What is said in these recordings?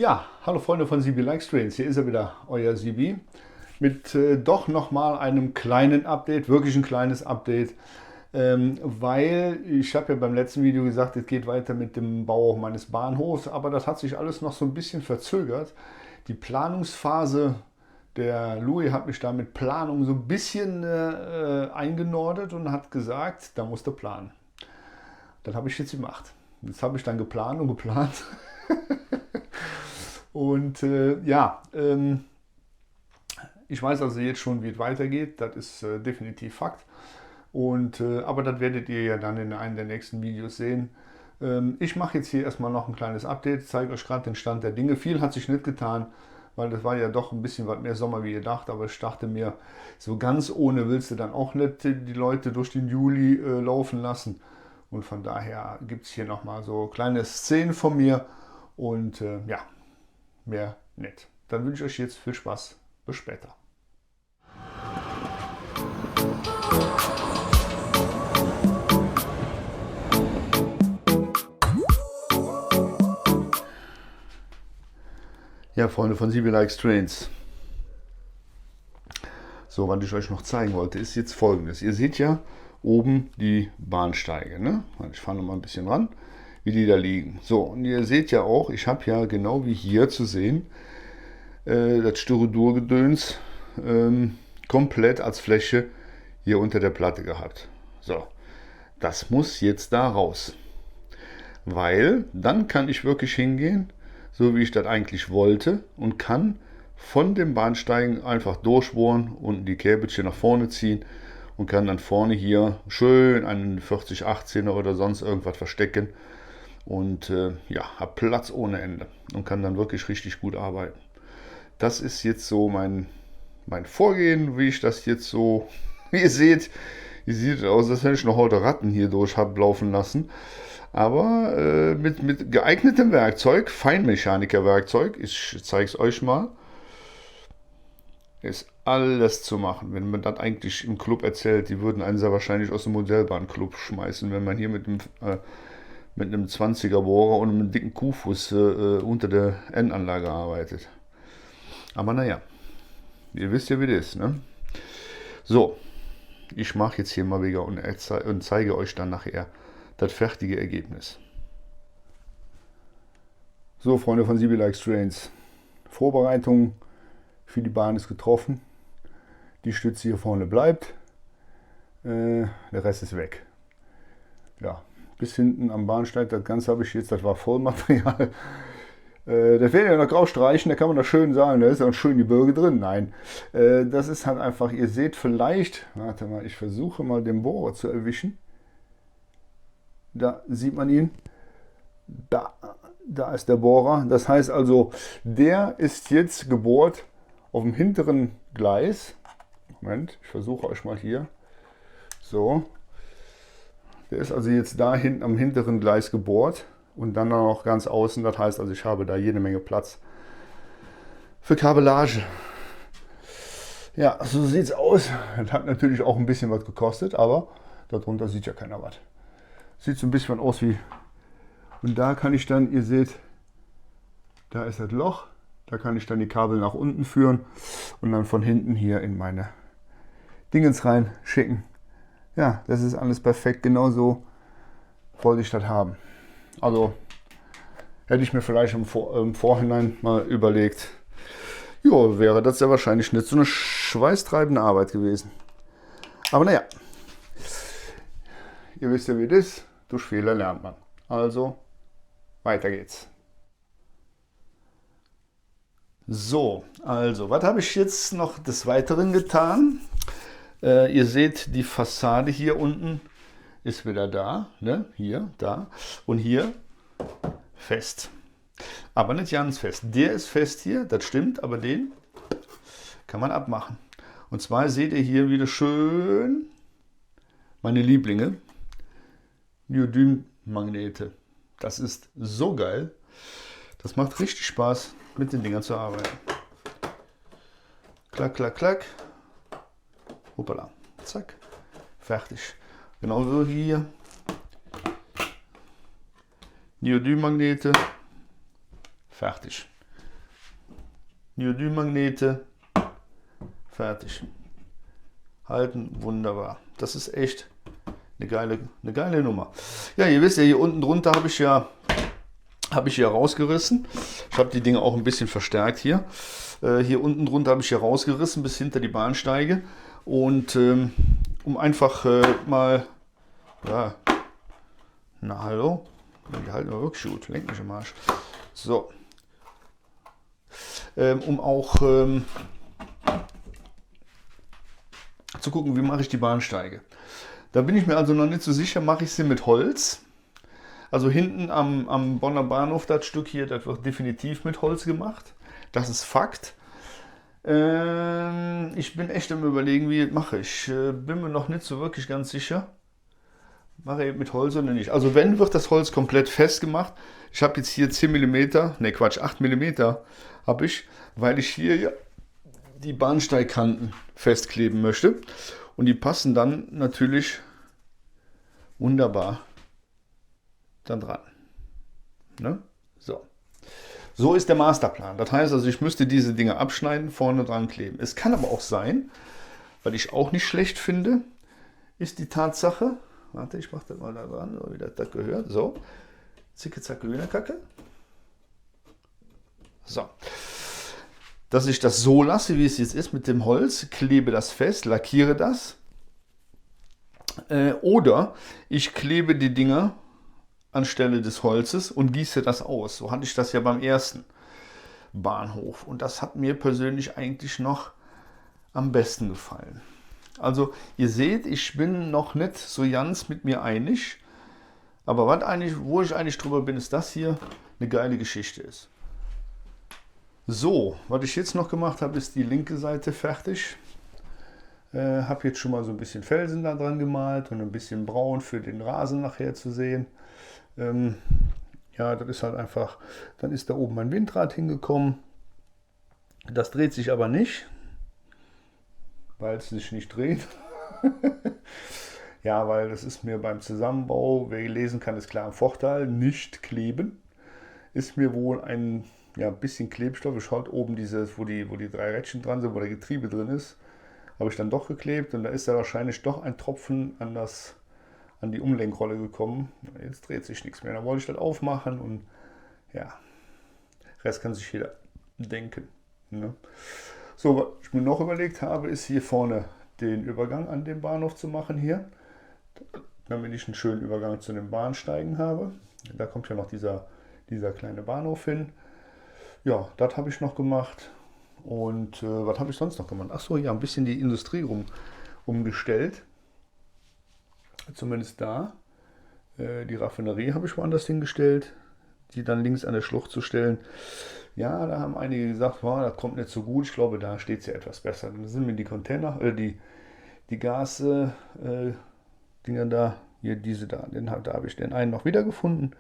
Ja, hallo Freunde von Sibi Likes Trains, hier ist er wieder, euer Sibi, mit doch nochmal einem kleinen Update, wirklich ein kleines Update, weil ich habe ja beim letzten Video gesagt, es geht weiter mit dem Bau meines Bahnhofs, aber das hat sich alles noch so ein bisschen verzögert. Die Planungsphase, der Louis hat mich da mit Planung so ein bisschen eingenordet und hat gesagt, da musst du planen. Das habe ich jetzt gemacht. Jetzt habe ich dann geplant und geplant. Und ich weiß also jetzt schon, wie es weitergeht. Das ist definitiv Fakt. Aber das werdet ihr ja dann in einem der nächsten Videos sehen. Ich mache jetzt hier erstmal noch ein kleines Update, zeige euch gerade den Stand der Dinge. Viel hat sich nicht getan, weil das war ja doch ein bisschen was mehr Sommer wie gedacht. Aber ich dachte mir, so ganz ohne willst du dann auch nicht die Leute durch den Juli laufen lassen. Und von daher gibt es hier nochmal so kleine Szenen von mir. Und mehr nicht. Dann wünsche ich euch jetzt viel Spaß. Bis später. Ja, Freunde von Sibi Likes Trains. So, was ich euch noch zeigen wollte, ist jetzt folgendes. Ihr seht ja oben die Bahnsteige. Ne? Ich fahre noch mal ein bisschen ran, wie die da liegen. So, und ihr seht ja auch, ich habe ja genau wie hier zu sehen, das Styrodur-Gedöns komplett als Fläche hier unter der Platte gehabt. So, das muss jetzt da raus. Weil dann kann ich wirklich hingehen, so wie ich das eigentlich wollte, und kann von den Bahnsteigen einfach durchbohren und die Käbelchen nach vorne ziehen und kann dann vorne hier schön einen 4018er oder sonst irgendwas verstecken und habe Platz ohne Ende und kann dann wirklich richtig gut arbeiten. Das ist jetzt so mein Vorgehen, wie ich das jetzt so, wie ihr seht aus, als wenn ich noch heute Ratten hier durch habe laufen lassen. Aber mit geeignetem Werkzeug, Feinmechaniker-Werkzeug, ich zeige es euch mal, ist alles zu machen. Wenn man das eigentlich im Club erzählt, die würden einen sehr wahrscheinlich aus dem Modellbahnclub schmeißen, wenn man hier mit einem 20er Bohrer und einem dicken Kuhfuß unter der Endanlage arbeitet. Aber naja, ihr wisst ja, wie das ist, ne? So, ich mache jetzt hier mal wieder und zeige euch dann nachher das fertige Ergebnis. So, Freunde von Sibi Likes Trains, Vorbereitung für die Bahn ist getroffen. Die Stütze hier vorne bleibt. Der Rest ist weg. Ja, bis hinten am Bahnsteig, das Ganze habe ich jetzt, das war Vollmaterial. Das werden ja noch grau streichen, da kann man das schön sagen, da ist ja schön die Bürge drin. Nein, das ist halt einfach, ihr seht vielleicht, warte mal, ich versuche mal den Bohrer zu erwischen. Da sieht man ihn. Da ist der Bohrer. Das heißt also, der ist jetzt gebohrt auf dem hinteren Gleis. Moment, ich versuche euch mal hier. So. Der ist also jetzt da hinten am hinteren Gleis gebohrt und dann noch ganz außen. Das heißt also, ich habe da jede Menge Platz für Kabellage. Ja, so sieht es aus. Das hat natürlich auch ein bisschen was gekostet, aber darunter sieht ja keiner was. Sieht so ein bisschen aus wie... Und da kann ich dann, ihr seht, da ist das Loch. Da kann ich dann die Kabel nach unten führen und dann von hinten hier in meine Dingens rein schicken. Ja, das ist alles perfekt. Genauso wollte ich das haben. Also hätte ich mir vielleicht im Vorhinein mal überlegt, ja, wäre das ja wahrscheinlich nicht so eine schweißtreibende Arbeit gewesen. Aber naja, ihr wisst ja, wie das ist. Durch Fehler lernt man. Also, weiter geht's. So, also, was habe ich jetzt noch des Weiteren getan? Ihr seht, die Fassade hier unten ist wieder da, ne? Hier, da und hier fest. Aber nicht ganz fest. Der ist fest hier, das stimmt, aber den kann man abmachen. Und zwar seht ihr hier wieder schön meine Lieblinge, Neodym-Magnete. Das ist so geil. Das macht richtig Spaß, mit den Dingern zu arbeiten. Klack, klack, klack. Hoppala. Zack. Fertig. Genauso hier. Neodym-Magnete. Fertig. Neodym-Magnete, fertig. Halten, wunderbar. Das ist echt eine geile Nummer. Ja, ihr wisst ja, hier unten drunter habe ich ja rausgerissen. Ich habe die Dinge auch ein bisschen verstärkt hier. Hier unten drunter habe ich hier rausgerissen bis hinter die Bahnsteige. Und um einfach mal, ja, na hallo, die halten wir wirklich gut, lenk mich im Arsch. So, um auch zu gucken, wie mache ich die Bahnsteige. Da bin ich mir also noch nicht so sicher, mache ich sie mit Holz. Also hinten am Bonner Bahnhof, das Stück hier, das wird definitiv mit Holz gemacht. Das ist Fakt. Ich bin echt am Überlegen, wie ich das mache. Ich bin mir noch nicht so wirklich ganz sicher. Mache ich mit Holz oder nicht. Also wenn, wird das Holz komplett festgemacht. Ich habe jetzt hier 10 mm, ne Quatsch, 8 mm habe ich, weil ich hier ja die Bahnsteigkanten festkleben möchte. Und die passen dann natürlich wunderbar dann dran. Ne? So. So ist der Masterplan. Das heißt also, ich müsste diese Dinge abschneiden, vorne dran kleben. Es kann aber auch sein, weil ich auch nicht schlecht finde, ist die Tatsache, warte, ich mache das mal da dran, so wie das gehört. So, zicke, zacke, Hühnerkacke. So. Dass ich das so lasse, wie es jetzt ist mit dem Holz, klebe das fest, lackiere das. Oder ich klebe die Dinger anstelle des Holzes und gieße das aus. So hatte ich das ja beim ersten Bahnhof. Und das hat mir persönlich eigentlich noch am besten gefallen. Also ihr seht, ich bin noch nicht so ganz mit mir einig. Aber wo ich eigentlich drüber bin, ist, dass hier eine geile Geschichte ist. So, was ich jetzt noch gemacht habe, ist die linke Seite fertig. Habe jetzt schon mal so ein bisschen Felsen da dran gemalt und ein bisschen braun für den Rasen nachher zu sehen. Ja, das ist halt einfach, dann ist da oben mein Windrad hingekommen. Das dreht sich aber nicht, weil es sich nicht dreht. Ja, weil das ist mir beim Zusammenbau, wer lesen kann, ist klar im Vorteil, nicht kleben. Ist mir wohl ein bisschen Klebstoff. Ich schaue oben dieses, wo die 3 Rädchen dran sind, wo der Getriebe drin ist, habe ich dann doch geklebt und da ist da wahrscheinlich doch ein Tropfen an die Umlenkrolle gekommen. Jetzt dreht sich nichts mehr. Da wollte ich das aufmachen und ja, Rest kann sich jeder denken. Ne? So, was ich mir noch überlegt habe, ist hier vorne den Übergang an den Bahnhof zu machen hier, damit ich einen schönen Übergang zu den Bahnsteigen habe. Da kommt ja noch dieser kleine Bahnhof hin. Ja, das habe ich noch gemacht. Und was habe ich sonst noch gemacht? Achso, ja, ein bisschen die Industrie umgestellt. Zumindest da. Die Raffinerie habe ich woanders hingestellt, die dann links an der Schlucht zu stellen. Ja, da haben einige gesagt, wow, das kommt nicht so gut. Ich glaube, da steht es ja etwas besser. Dann sind mir die Container, die Gas-Dinger da, hier diese da, da habe ich den einen noch wiedergefunden.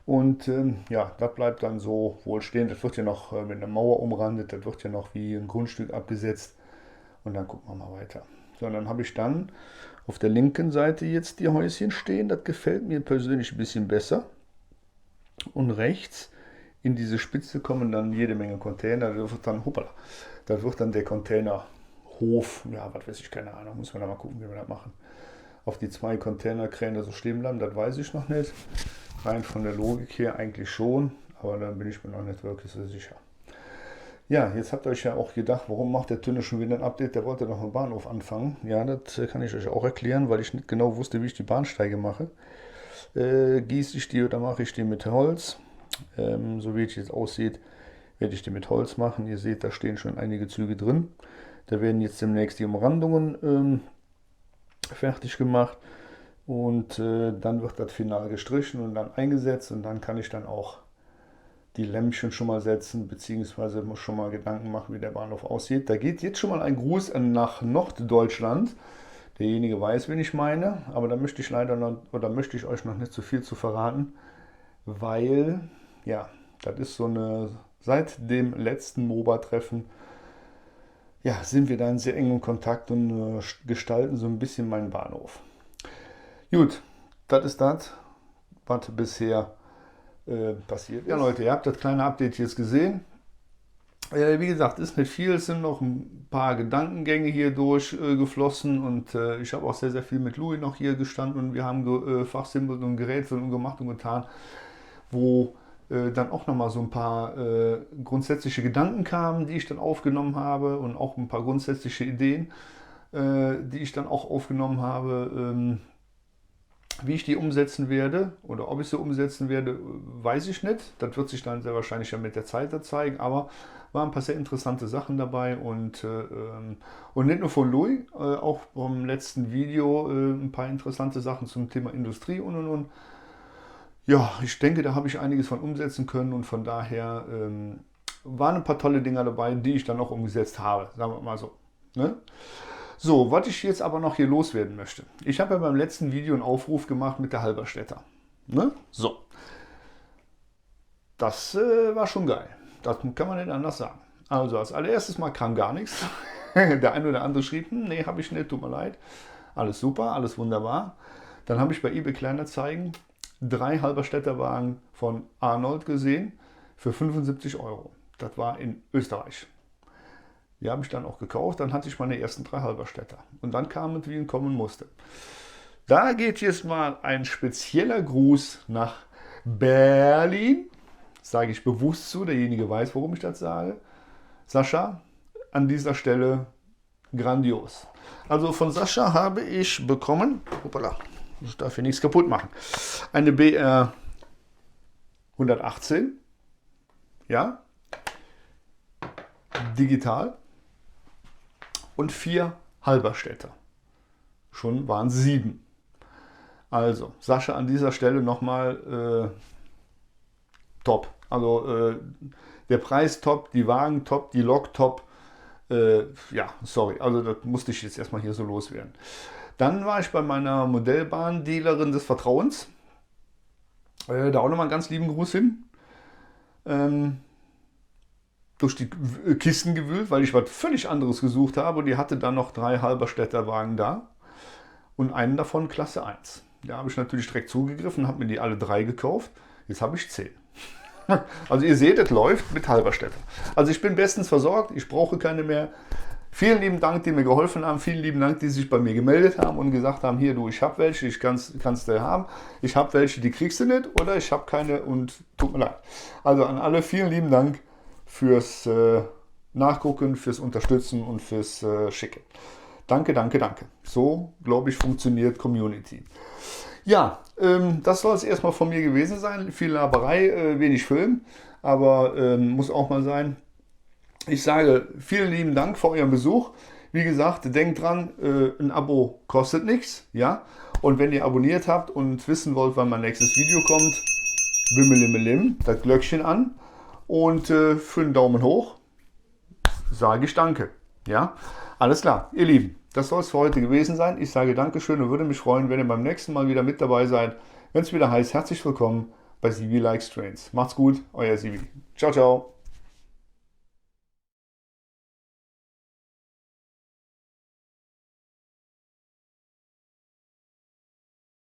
Und ja, das bleibt dann so wohl stehen. Das wird ja noch mit einer Mauer umrandet, das wird ja noch wie ein Grundstück abgesetzt. Und dann gucken wir mal weiter. So, dann habe ich dann auf der linken Seite jetzt die Häuschen stehen. Das gefällt mir persönlich ein bisschen besser. Und rechts in diese Spitze kommen dann jede Menge Container. Das wird dann der Containerhof. Ja, was weiß ich, keine Ahnung. Muss man da mal gucken, wie wir das machen. Auf die 2 Containerkräne so stehen bleiben, das weiß ich noch nicht. Rein von der Logik her eigentlich schon, aber da bin ich mir noch nicht wirklich so sicher. Ja, jetzt habt ihr euch ja auch gedacht, warum macht der Tünne schon wieder ein Update? Der wollte noch am Bahnhof anfangen. Ja, das kann ich euch auch erklären, weil ich nicht genau wusste, wie ich die Bahnsteige mache. Gieße ich die oder mache ich die mit Holz? So wie es jetzt aussieht, werde ich die mit Holz machen. Ihr seht, da stehen schon einige Züge drin. Da werden jetzt demnächst die Umrandungen fertig gemacht. Und dann wird das final gestrichen und dann eingesetzt und dann kann ich dann auch die Lämpchen schon mal setzen, beziehungsweise muss schon mal Gedanken machen, wie der Bahnhof aussieht. Da geht jetzt schon mal ein Gruß nach Norddeutschland. Derjenige weiß, wen ich meine, aber da möchte ich möchte ich euch noch nicht so viel zu verraten, weil, ja, das ist so seit dem letzten MOBA-Treffen, ja, sind wir da in sehr engem Kontakt und gestalten so ein bisschen meinen Bahnhof. Gut, das ist das, was bisher passiert ist. Ja Leute, ihr habt das kleine Update jetzt gesehen. Wie gesagt, ist nicht viel, es sind noch ein paar Gedankengänge hier durchgeflossen und ich habe auch sehr, sehr viel mit Louis noch hier gestanden und wir haben fachsimpelt und gerätselt und gemacht und getan, wo dann auch nochmal so ein paar grundsätzliche Gedanken kamen, die ich dann aufgenommen habe und auch ein paar grundsätzliche Ideen, die ich dann auch aufgenommen habe. Wie ich die umsetzen werde oder ob ich sie umsetzen werde, weiß ich nicht. Das wird sich dann sehr wahrscheinlich ja mit der Zeit zeigen, aber waren ein paar sehr interessante Sachen dabei und nicht nur von Louis, auch vom letzten Video ein paar interessante Sachen zum Thema Industrie und. Ja, ich denke, da habe ich einiges von umsetzen können und von daher waren ein paar tolle Dinger dabei, die ich dann auch umgesetzt habe, sagen wir mal so. Ne? So, was ich jetzt aber noch hier loswerden möchte. Ich habe ja beim letzten Video einen Aufruf gemacht mit der Halberstädter. Ne? So, das war schon geil. Das kann man nicht anders sagen. Also als allererstes mal kam gar nichts. Der eine oder andere schrieb, nee, habe ich nicht, tut mir leid. Alles super, alles wunderbar. Dann habe ich bei eBay Kleinanzeigen 3 Halberstädter Wagen von Arnold gesehen für 75 Euro. Das war in Österreich. Die habe ich dann auch gekauft, dann hatte ich meine ersten 3 Halberstädter. Und dann kam es, wie es kommen musste. Da geht jetzt mal ein spezieller Gruß nach Berlin. Sage ich bewusst zu, derjenige weiß, warum ich das sage. Sascha, an dieser Stelle grandios. Also von Sascha habe ich bekommen, hoppala, ich darf hier nichts kaputt machen, eine BR 118, ja, digital und 4 Halberstädter. Schon waren es 7. Also, Sascha, an dieser Stelle nochmal top. Also der Preis top, die Wagen top, die Lok top. Ja, sorry, also das musste ich jetzt erstmal hier so loswerden. Dann war ich bei meiner Modellbahn-Dealerin des Vertrauens. Da auch nochmal einen ganz lieben Gruß hin. Durch die Kisten gewühlt, weil ich was völlig anderes gesucht habe. Und die hatte dann noch 3 Halberstädter Wagen da. Und einen davon Klasse 1. Da habe ich natürlich direkt zugegriffen, habe mir die alle 3 gekauft. Jetzt habe ich 10. Also ihr seht, es läuft mit Halberstädter. Also ich bin bestens versorgt, ich brauche keine mehr. Vielen lieben Dank, die mir geholfen haben. Vielen lieben Dank, die sich bei mir gemeldet haben und gesagt haben, hier du, ich habe welche, kannst du haben. Ich habe welche, die kriegst du nicht oder ich habe keine und tut mir leid. Also an alle vielen lieben Dank fürs Nachgucken, fürs Unterstützen und fürs Schicken. Danke, danke, danke. So, glaube ich, funktioniert Community. Ja, das soll es erstmal von mir gewesen sein. Viel Laberei, wenig Film, aber muss auch mal sein. Ich sage vielen lieben Dank für euren Besuch. Wie gesagt, denkt dran, ein Abo kostet nichts. Ja? Und wenn ihr abonniert habt und wissen wollt, wann mein nächstes Video kommt, bimmelimmelim, das Glöckchen an. Und für einen Daumen hoch sage ich danke. Ja? Alles klar, ihr Lieben. Das soll es für heute gewesen sein. Ich sage Dankeschön und würde mich freuen, wenn ihr beim nächsten Mal wieder mit dabei seid. Wenn es wieder heißt, herzlich willkommen bei Sivi Likes Trains. Macht's gut, euer Sivi. Ciao, ciao.